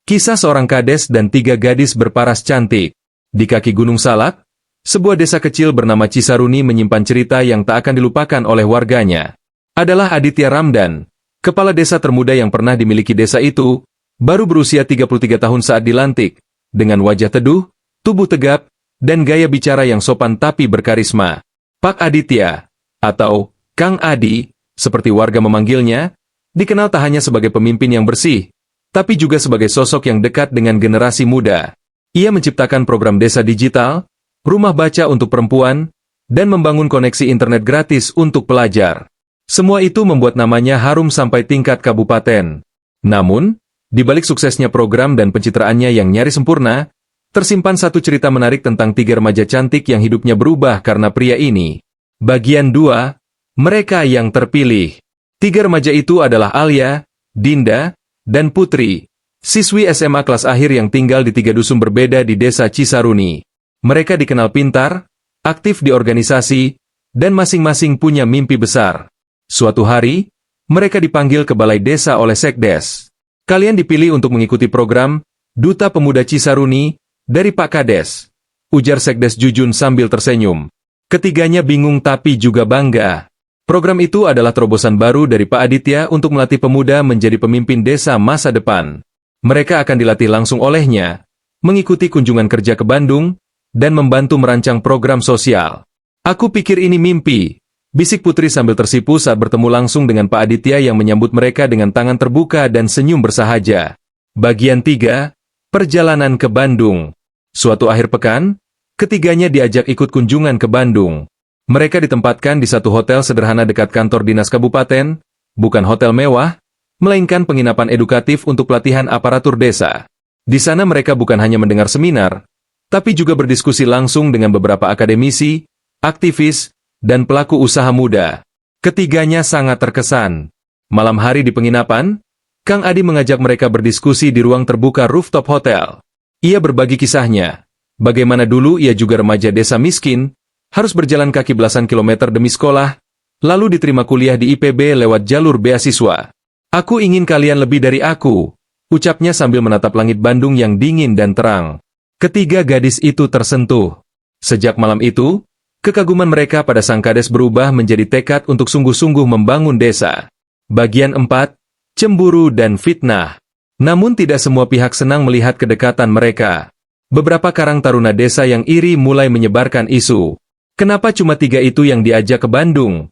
Kisah seorang kades dan 3 gadis berparas cantik. Di kaki Gunung Salak, sebuah desa kecil bernama Cisaruni menyimpan cerita yang tak akan dilupakan oleh warganya. Adalah Aditya Ramdan, kepala desa termuda yang pernah dimiliki desa itu, baru berusia 33 tahun saat dilantik, dengan wajah teduh, tubuh tegap, dan gaya bicara yang sopan tapi berkarisma. Pak Aditya, atau Kang Adi, seperti warga memanggilnya, dikenal tak hanya sebagai pemimpin yang bersih, tapi juga sebagai sosok yang dekat dengan generasi muda. Ia menciptakan program desa digital, rumah baca untuk perempuan, dan membangun koneksi internet gratis untuk pelajar. Semua itu membuat namanya harum sampai tingkat kabupaten. Namun, di balik suksesnya program dan pencitraannya yang nyaris sempurna, tersimpan satu cerita menarik tentang 3 remaja cantik yang hidupnya berubah karena pria ini. Bagian 2, mereka yang terpilih. 3 remaja itu adalah Alia, Dinda, dan Putri, siswi SMA kelas akhir yang tinggal di 3 dusun berbeda di desa Cisaruni. Mereka dikenal pintar, aktif di organisasi, dan masing-masing punya mimpi besar. Suatu hari, mereka dipanggil ke balai desa oleh Sekdes. Kalian dipilih untuk mengikuti program Duta Pemuda Cisaruni dari Pak Kades, ujar Sekdes Jujun sambil tersenyum. Ketiganya bingung tapi juga bangga. Program itu adalah terobosan baru dari Pak Aditya untuk melatih pemuda menjadi pemimpin desa masa depan. Mereka akan dilatih langsung olehnya, mengikuti kunjungan kerja ke Bandung, dan membantu merancang program sosial. Aku pikir ini mimpi, bisik Putri sambil tersipu saat bertemu langsung dengan Pak Aditya yang menyambut mereka dengan tangan terbuka dan senyum bersahaja. Bagian 3, perjalanan ke Bandung. Suatu akhir pekan, ketiganya diajak ikut kunjungan ke Bandung. Mereka ditempatkan di satu hotel sederhana dekat kantor dinas kabupaten, bukan hotel mewah, melainkan penginapan edukatif untuk pelatihan aparatur desa. Di sana mereka bukan hanya mendengar seminar, tapi juga berdiskusi langsung dengan beberapa akademisi, aktivis, dan pelaku usaha muda. Ketiganya sangat terkesan. Malam hari di penginapan, Kang Adi mengajak mereka berdiskusi di ruang terbuka rooftop hotel. Ia berbagi kisahnya, bagaimana dulu ia juga remaja desa miskin, harus berjalan kaki belasan kilometer demi sekolah, lalu diterima kuliah di IPB lewat jalur beasiswa. Aku ingin kalian lebih dari aku, ucapnya sambil menatap langit Bandung yang dingin dan terang. Ketiga gadis itu tersentuh. Sejak malam itu, kekaguman mereka pada sang kades berubah menjadi tekad untuk sungguh-sungguh membangun desa. Bagian 4, cemburu dan fitnah. Namun tidak semua pihak senang melihat kedekatan mereka. Beberapa karang taruna desa yang iri mulai menyebarkan isu. Kenapa cuma 3 itu yang diajak ke Bandung?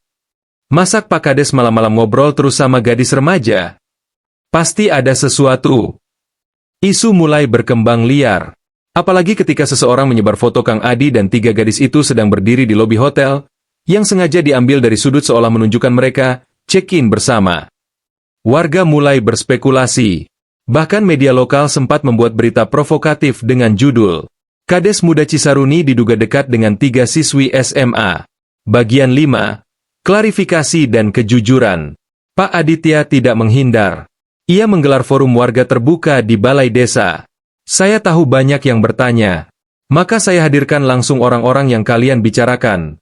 Masak Pak Kades malam-malam ngobrol terus sama gadis remaja? Pasti ada sesuatu. Isu mulai berkembang liar. Apalagi ketika seseorang menyebar foto Kang Adi dan 3 gadis itu sedang berdiri di lobi hotel, yang sengaja diambil dari sudut seolah menunjukkan mereka check-in bersama. Warga mulai berspekulasi. Bahkan media lokal sempat membuat berita provokatif dengan judul Kades Muda Cisaruni diduga dekat dengan 3 siswi SMA. Bagian 5, klarifikasi dan kejujuran. Pak Aditya tidak menghindar. Ia menggelar forum warga terbuka di balai desa. Saya tahu banyak yang bertanya. Maka saya hadirkan langsung orang-orang yang kalian bicarakan.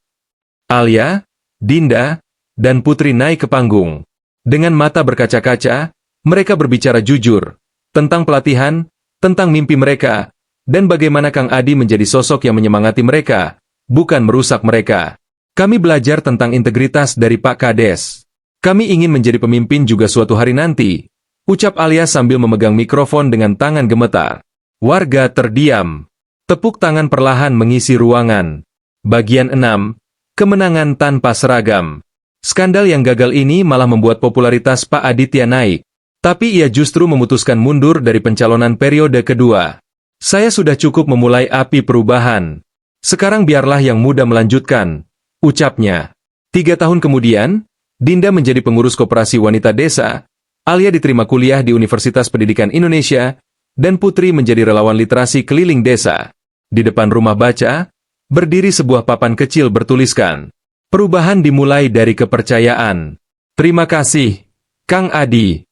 Alia, Dinda, dan Putri naik ke panggung. Dengan mata berkaca-kaca, mereka berbicara jujur tentang pelatihan, tentang mimpi mereka, dan bagaimana Kang Adi menjadi sosok yang menyemangati mereka, bukan merusak mereka. Kami belajar tentang integritas dari Pak Kades. Kami ingin menjadi pemimpin juga suatu hari nanti, ucap Alia sambil memegang mikrofon dengan tangan gemetar. Warga terdiam. Tepuk tangan perlahan mengisi ruangan. Bagian 6, kemenangan tanpa seragam. Skandal yang gagal ini malah membuat popularitas Pak Aditya naik. Tapi ia justru memutuskan mundur dari pencalonan periode kedua. Saya sudah cukup memulai api perubahan. Sekarang biarlah yang muda melanjutkan, ucapnya. 3 tahun kemudian, Dinda menjadi pengurus koperasi wanita desa, Alia diterima kuliah di Universitas Pendidikan Indonesia, dan Putri menjadi relawan literasi keliling desa. Di depan rumah baca, berdiri sebuah papan kecil bertuliskan, perubahan dimulai dari kepercayaan. Terima kasih, Kang Adi.